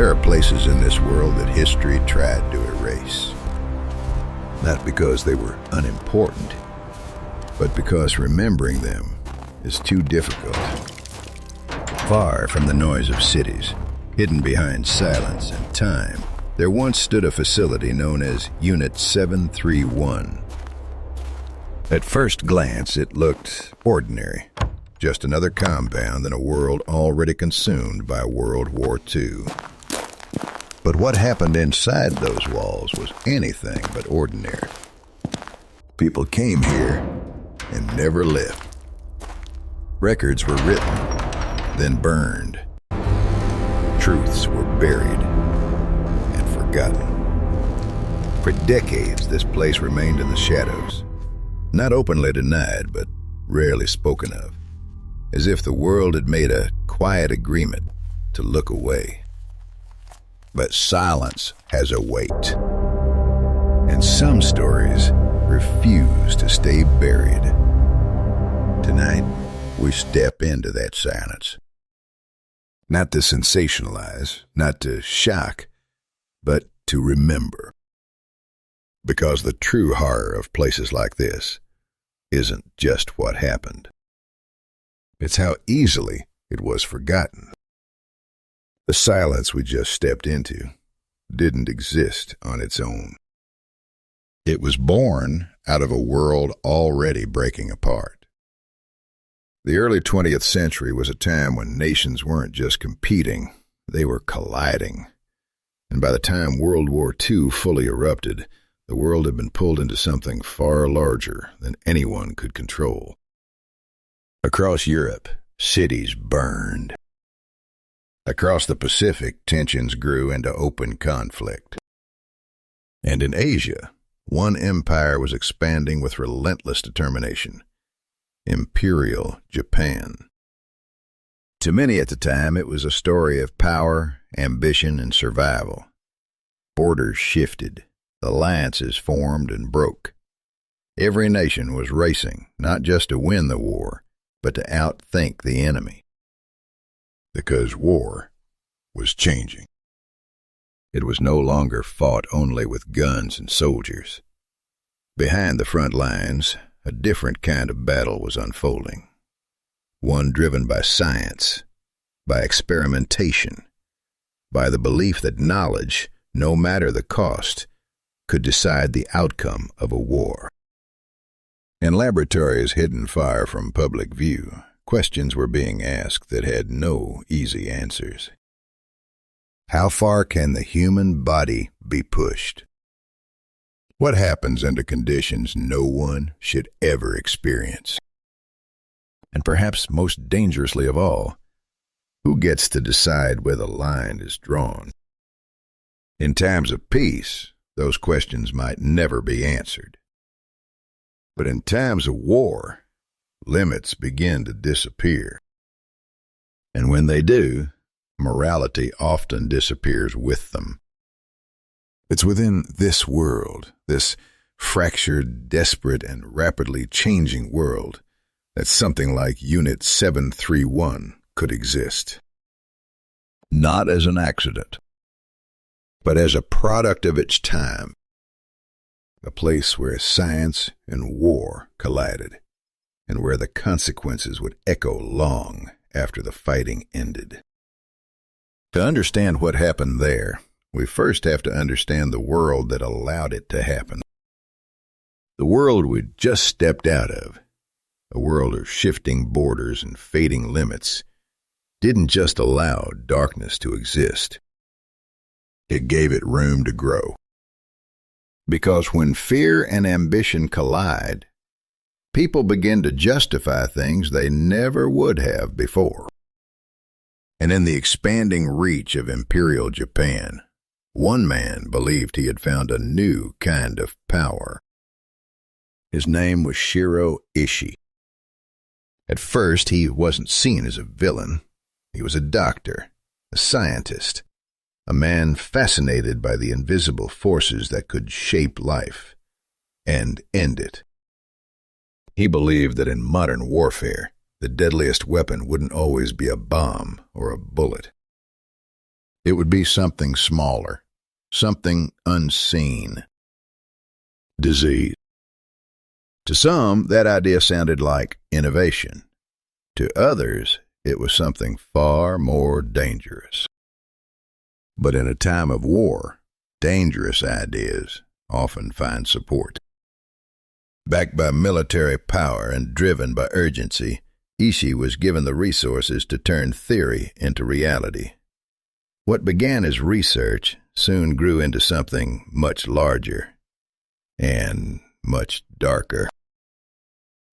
There are places in this world that history tried to erase. Not because they were unimportant, but because remembering them is too difficult. Far from the noise of cities, hidden behind silence and time, there once stood a facility known as Unit 731. At first glance, it looked ordinary, just another compound in a world already consumed by World War II. But what happened inside those walls was anything but ordinary. People came here and never left. Records were written, then burned. Truths were buried and forgotten. For decades, this place remained in the shadows, not openly denied, but rarely spoken of, as if the world had made a quiet agreement to look away. But silence has a weight, and some stories refuse to stay buried. Tonight, we step into that silence. Not to sensationalize, not to shock, but to remember. Because the true horror of places like this isn't just what happened. It's how easily it was forgotten. The silence we just stepped into didn't exist on its own. It was born out of a world already breaking apart. The early 20th century was a time when nations weren't just competing, they were colliding. And by the time World War II fully erupted, the world had been pulled into something far larger than anyone could control. Across Europe, cities burned. Across the Pacific, tensions grew into open conflict. And in Asia, one empire was expanding with relentless determination: Imperial Japan. To many at the time, it was a story of power, ambition, and survival. Borders shifted, alliances formed and broke. Every nation was racing, not just to win the war, but to outthink the enemy. Because war was changing. It was no longer fought only with guns and soldiers. Behind the front lines, a different kind of battle was unfolding. One driven by science, by experimentation, by the belief that knowledge, no matter the cost, could decide the outcome of a war. In laboratories hidden far from public view, questions were being asked that had no easy answers. How far can the human body be pushed? What happens under conditions no one should ever experience? And perhaps most dangerously of all, who gets to decide where the line is drawn? In times of peace, those questions might never be answered. But in times of war, limits begin to disappear. And when they do, morality often disappears with them. It's within this world, this fractured, desperate, and rapidly changing world, that something like Unit 731 could exist. Not as an accident, but as a product of its time. A place where science and war collided, and where the consequences would echo long after the fighting ended. To understand what happened there, we first have to understand the world that allowed it to happen. The world we'd just stepped out of, a world of shifting borders and fading limits, didn't just allow darkness to exist. It gave it room to grow. Because when fear and ambition collide, people begin to justify things they never would have before. And in the expanding reach of Imperial Japan, one man believed he had found a new kind of power. His name was Shiro Ishii. At first, he wasn't seen as a villain. He was a doctor, a scientist, a man fascinated by the invisible forces that could shape life and end it. He believed that in modern warfare, the deadliest weapon wouldn't always be a bomb or a bullet. It would be something smaller, something unseen. Disease. To some, that idea sounded like innovation. To others, it was something far more dangerous. But in a time of war, dangerous ideas often find support. Backed by military power and driven by urgency, Ishii was given the resources to turn theory into reality. What began as research soon grew into something much larger and much darker.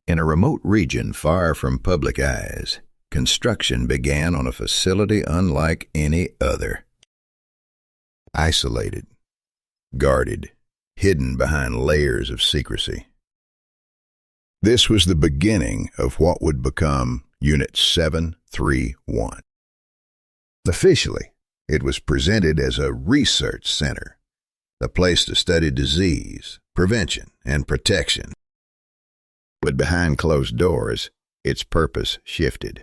In a remote region far from public eyes, construction began on a facility unlike any other. Isolated, guarded, hidden behind layers of secrecy. This was the beginning of what would become Unit 731. Officially, it was presented as a research center, a place to study disease, prevention, and protection. But behind closed doors, its purpose shifted.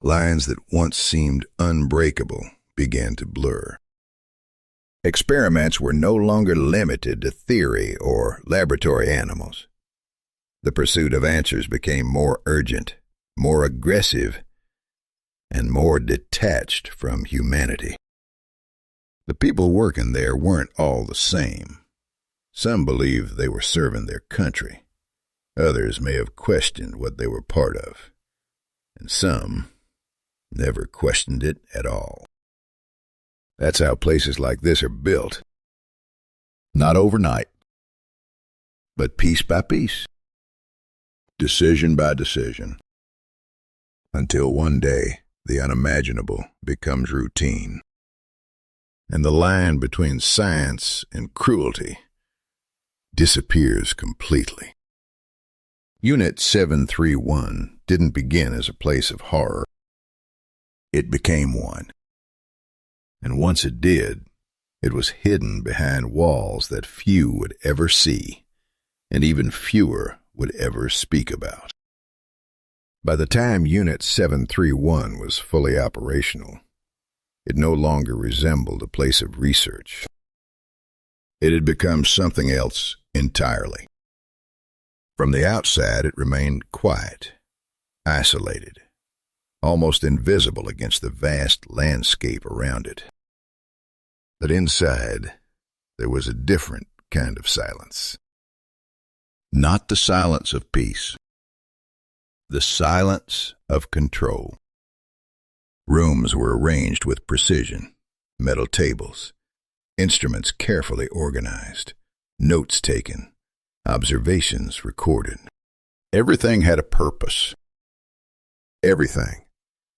Lines that once seemed unbreakable began to blur. Experiments were no longer limited to theory or laboratory animals. The pursuit of answers became more urgent, more aggressive, and more detached from humanity. The people working there weren't all the same. Some believed they were serving their country. Others may have questioned what they were part of. And some never questioned it at all. That's how places like this are built. Not overnight, but piece by piece. Decision by decision, until one day the unimaginable becomes routine, and the line between science and cruelty disappears completely. Unit 731 didn't begin as a place of horror. It became one. And once it did, it was hidden behind walls that few would ever see, and even fewer would ever speak about. By the time Unit 731 was fully operational, it no longer resembled a place of research. It had become something else entirely. From the outside, it remained quiet, isolated, almost invisible against the vast landscape around it. But inside, there was a different kind of silence. Not the silence of peace. The silence of control. Rooms were arranged with precision, metal tables, instruments carefully organized, notes taken, observations recorded. Everything had a purpose. Everything,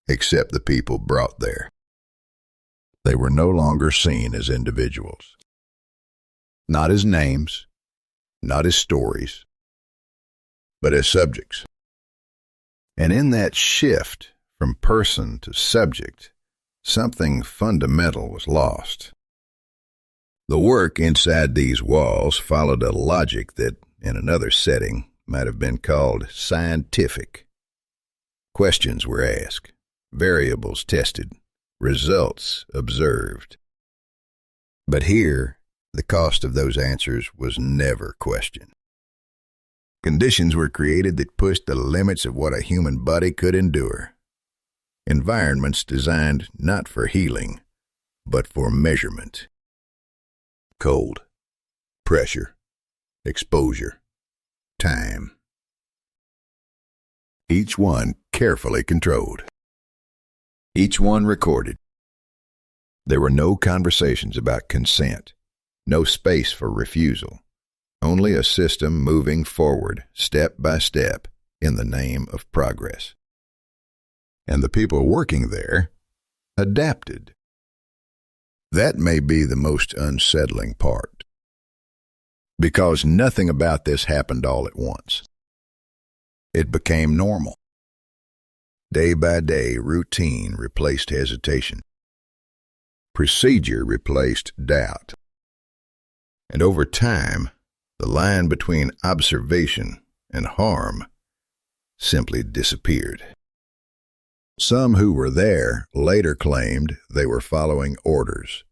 except the people brought there. They were no longer seen as individuals. Not as names, not as stories, but as subjects. And in that shift from person to subject, something fundamental was lost. The work inside these walls followed a logic that, in another setting, might have been called scientific. Questions were asked, variables tested, results observed. But here, the cost of those answers was never questioned. Conditions were created that pushed the limits of what a human body could endure. Environments designed not for healing, but for measurement. Cold, pressure, exposure, time. Each one carefully controlled. Each one recorded. There were no conversations about consent, no space for refusal, only a system moving forward step by step in the name of progress. And the people working there adapted. That may be the most unsettling part, because nothing about this happened all at once. It became normal. Day by day, routine replaced hesitation. Procedure replaced doubt. And over time, the line between observation and harm simply disappeared. Some who were there later claimed they were following orders.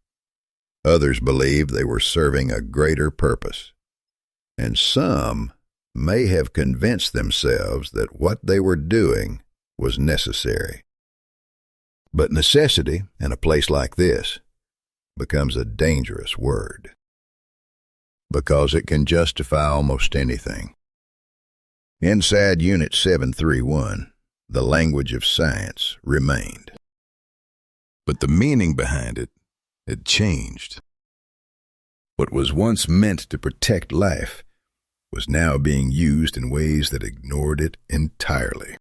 Others believed they were serving a greater purpose. And some may have convinced themselves that what they were doing was necessary. But necessity, in a place like this, becomes a dangerous word, because it can justify almost anything. Inside Unit 731, the language of science remained. But the meaning behind it had changed. What was once meant to protect life was now being used in ways that ignored it entirely.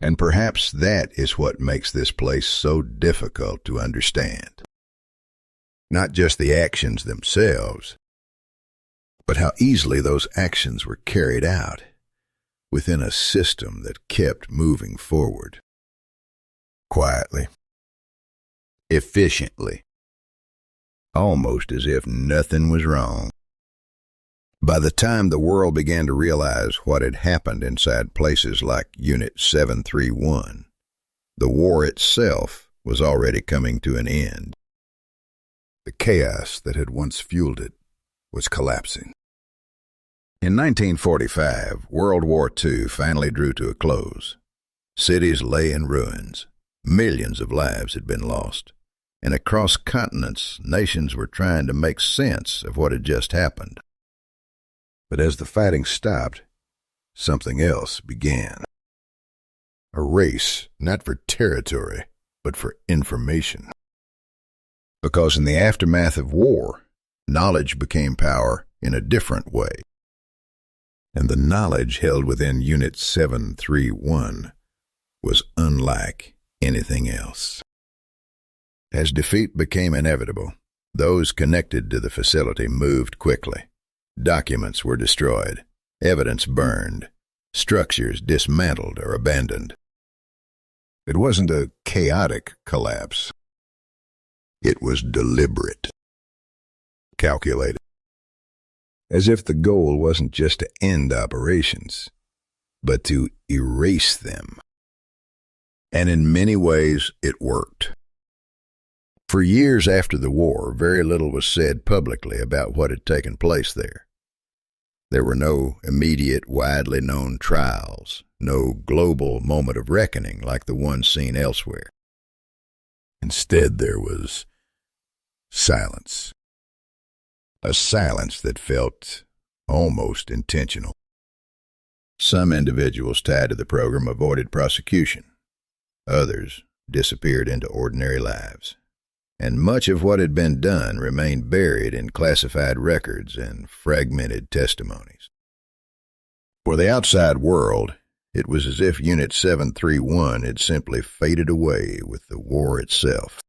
And perhaps that is what makes this place so difficult to understand. Not just the actions themselves, but how easily those actions were carried out within a system that kept moving forward. Quietly, efficiently, almost as if nothing was wrong. By the time the world began to realize what had happened inside places like Unit 731, the war itself was already coming to an end. The chaos that had once fueled it was collapsing. In 1945, World War II finally drew to a close. Cities lay in ruins. Millions of lives had been lost. And across continents, nations were trying to make sense of what had just happened. But as the fighting stopped, something else began. A race, not for territory, but for information. Because in the aftermath of war, knowledge became power in a different way. And the knowledge held within Unit 731 was unlike anything else. As defeat became inevitable, those connected to the facility moved quickly. Documents were destroyed, evidence burned, structures dismantled or abandoned. It wasn't a chaotic collapse. It was deliberate, calculated, as if the goal wasn't just to end operations, but to erase them. And in many ways, it worked. For years after the war, very little was said publicly about what had taken place there. There were no immediate, widely known trials, no global moment of reckoning like the one seen elsewhere. Instead, there was silence. A silence that felt almost intentional. Some individuals tied to the program avoided prosecution. Others disappeared into ordinary lives. And much of what had been done remained buried in classified records and fragmented testimonies. For the outside world, it was as if Unit 731 had simply faded away with the war itself.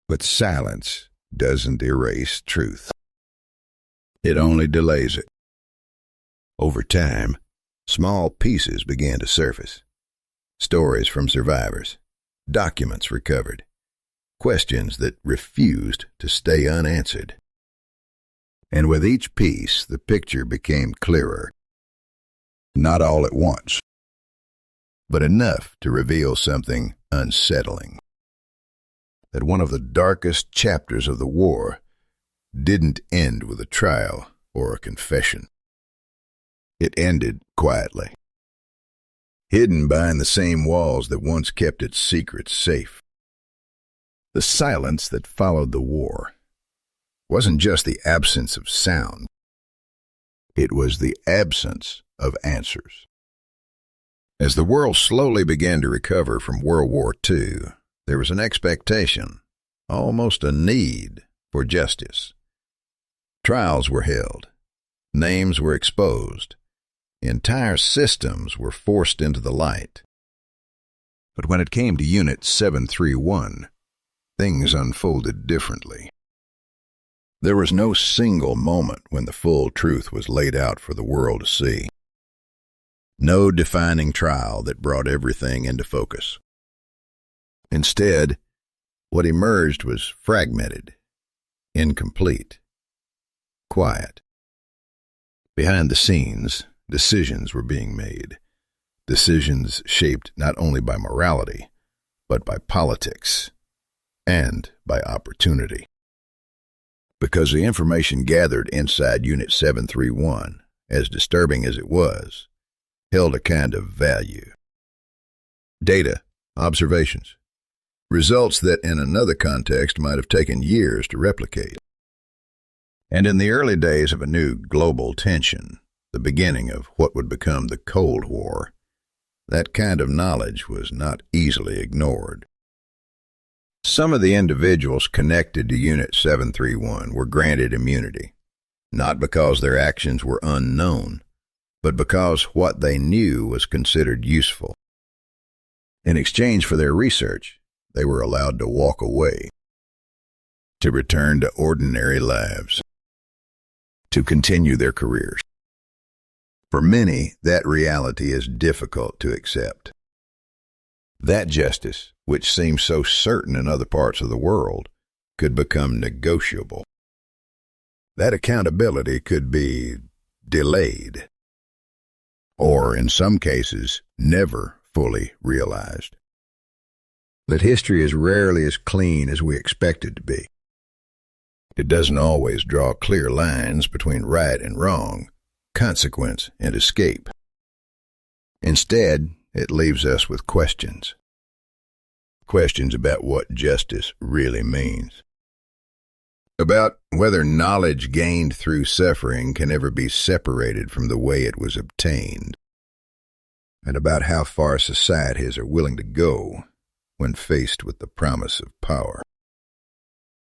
But silence doesn't erase truth. It only delays it. Over time, small pieces began to surface. Stories from survivors, documents recovered, questions that refused to stay unanswered. And with each piece, the picture became clearer. Not all at once, but enough to reveal something unsettling. That one of the darkest chapters of the war didn't end with a trial or a confession. It ended quietly, hidden behind the same walls that once kept its secrets safe. The silence that followed the war wasn't just the absence of sound. It was the absence of answers. As the world slowly began to recover from World War II, there was an expectation, almost a need, for justice. Trials were held. Names were exposed. Entire systems were forced into the light. But when it came to Unit 731, things unfolded differently. There was no single moment when the full truth was laid out for the world to see. No defining trial that brought everything into focus. Instead, what emerged was fragmented, incomplete, quiet. Behind the scenes, decisions were being made. decisions shaped not only by morality, but by politics and by opportunity. Because the information gathered inside Unit 731, as disturbing as it was, held a kind of value. Data, observations, results that in another context might have taken years to replicate. And in the early days of a new global tension, the beginning of what would become the Cold War, that kind of knowledge was not easily ignored. Some of the individuals connected to Unit 731 were granted immunity, not because their actions were unknown, but because what they knew was considered useful. In exchange for their research, they were allowed to walk away, to return to ordinary lives, to continue their careers. For many, that reality is difficult to accept. That justice, which seems so certain in other parts of the world, could become negotiable. That accountability could be delayed, or in some cases, never fully realized. That history is rarely as clean as we expect it to be. It doesn't always draw clear lines between right and wrong, consequence and escape. Instead, it leaves us with questions. Questions about what justice really means. About whether knowledge gained through suffering can ever be separated from the way it was obtained. And about how far societies are willing to go when faced with the promise of power.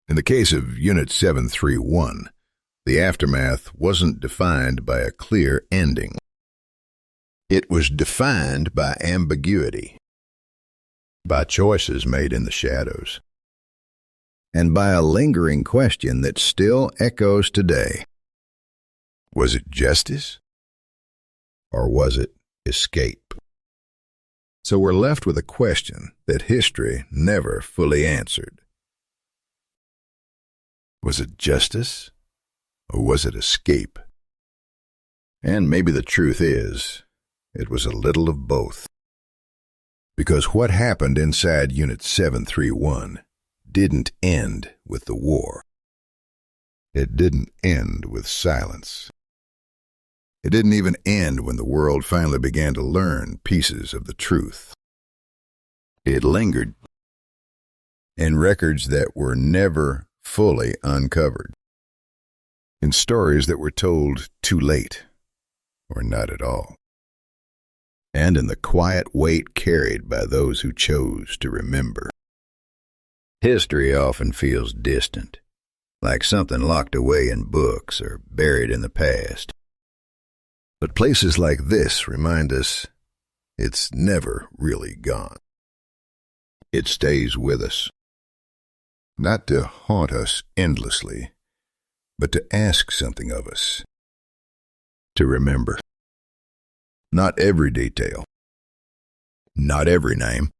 In the case of Unit 731, the aftermath wasn't defined by a clear ending. It was defined by ambiguity, by choices made in the shadows, and by a lingering question that still echoes today. Was it justice? Or was it escape? So we're left with a question that history never fully answered. Was it justice? Or was it escape? And maybe the truth is, it was a little of both. Because what happened inside Unit 731 didn't end with the war. It didn't end with silence. It didn't even end when the world finally began to learn pieces of the truth. It lingered in records that were never fully uncovered, in stories that were told too late, or not at all, and in the quiet weight carried by those who chose to remember. History often feels distant, like something locked away in books or buried in the past. But places like this remind us it's never really gone. It stays with us, not to haunt us endlessly, but to ask something of us, to remember. Not every detail, not every name,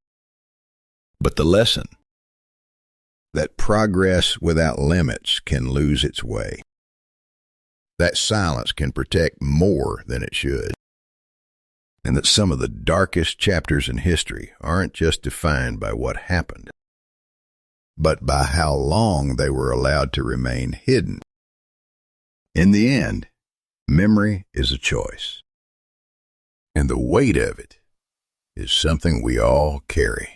but the lesson that progress without limits can lose its way. That silence can protect more than it should. And that some of the darkest chapters in history aren't just defined by what happened, but by how long they were allowed to remain hidden. In the end, memory is a choice. And the weight of it is something we all carry.